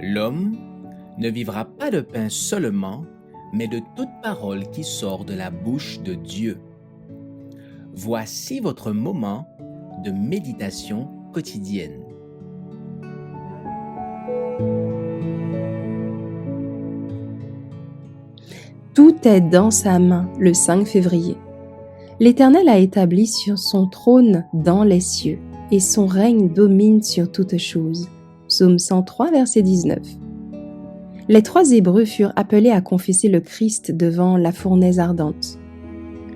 L'homme ne vivra pas de pain seulement, mais de toute parole qui sort de la bouche de Dieu. Voici votre moment de méditation quotidienne. Tout est dans sa main le 5 février. L'Éternel a établi sur son trône dans les cieux, et son règne domine sur toutes choses. Psaume 103, verset 19. Les 3 Hébreux furent appelés à confesser le Christ devant la fournaise ardente.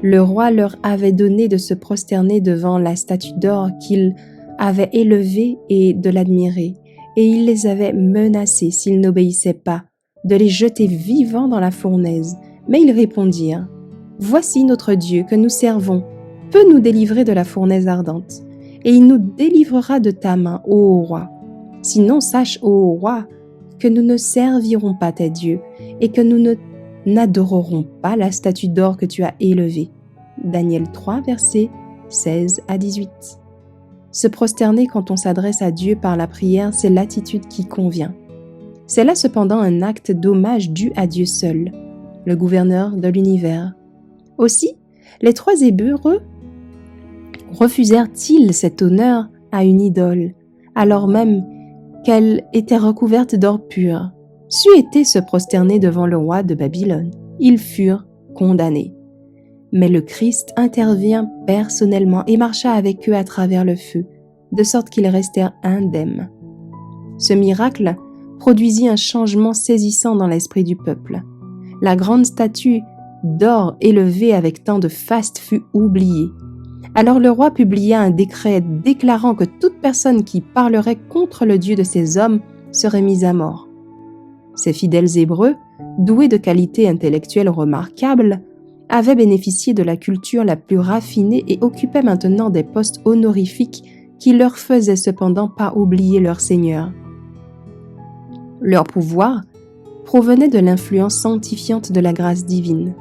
Le roi leur avait donné de se prosterner devant la statue d'or qu'il avait élevée et de l'admirer, et il les avait menacés, s'ils n'obéissaient pas, de les jeter vivants dans la fournaise. Mais ils répondirent : « Voici notre Dieu que nous servons, peut nous délivrer de la fournaise ardente, et il nous délivrera de ta main, ô roi. Sinon, sache, ô roi, que nous ne servirons pas tes dieux, et que nous n'adorerons pas la statue d'or que tu as élevée. » Daniel 3, versets 16 à 18. Se prosterner quand on s'adresse à Dieu par la prière, c'est l'attitude qui convient. C'est là cependant un acte d'hommage dû à Dieu seul, le gouverneur de l'univers. Aussi, les 3 Hébreux refusèrent-ils cet honneur à une idole, alors même qu'elle était recouverte d'or pur? C'eût été se prosterner devant le roi de Babylone. Ils furent condamnés. Mais le Christ intervint personnellement et marcha avec eux à travers le feu, de sorte qu'ils restèrent indemnes. Ce miracle produisit un changement saisissant dans l'esprit du peuple. La grande statue d'or élevée avec tant de faste fut oubliée. Alors le roi publia un décret déclarant que toute personne qui parlerait contre le Dieu de ces hommes serait mise à mort. Ces fidèles Hébreux, doués de qualités intellectuelles remarquables, avaient bénéficié de la culture la plus raffinée et occupaient maintenant des postes honorifiques qui leur faisaient cependant pas oublier leur Seigneur. Leur pouvoir provenait de l'influence sanctifiante de la grâce divine.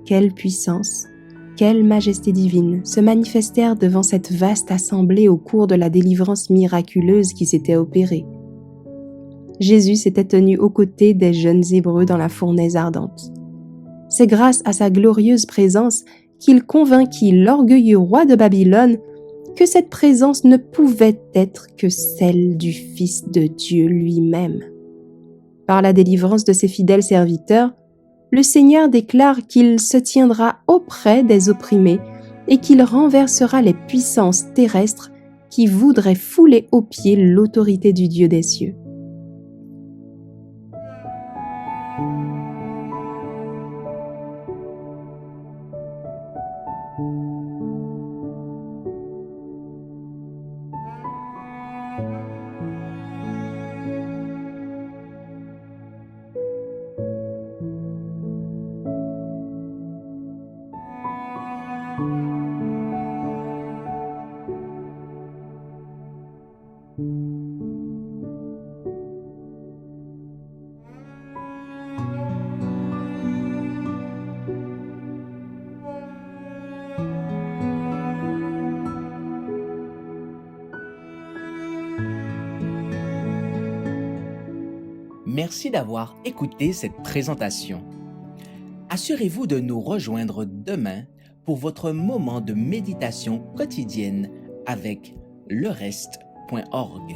Quelle puissance, quelle majesté divine se manifestèrent devant cette vaste assemblée au cours de la délivrance miraculeuse qui s'était opérée. Jésus s'était tenu aux côtés des jeunes Hébreux dans la fournaise ardente. C'est grâce à sa glorieuse présence qu'il convainquit l'orgueilleux roi de Babylone que cette présence ne pouvait être que celle du Fils de Dieu lui-même. Par la délivrance de ses fidèles serviteurs, le Seigneur déclare qu'il se tiendra auprès des opprimés et qu'il renversera les puissances terrestres qui voudraient fouler aux pieds l'autorité du Dieu des cieux. Merci d'avoir écouté cette présentation. Assurez-vous de nous rejoindre demain pour votre moment de méditation quotidienne avec lereste.org.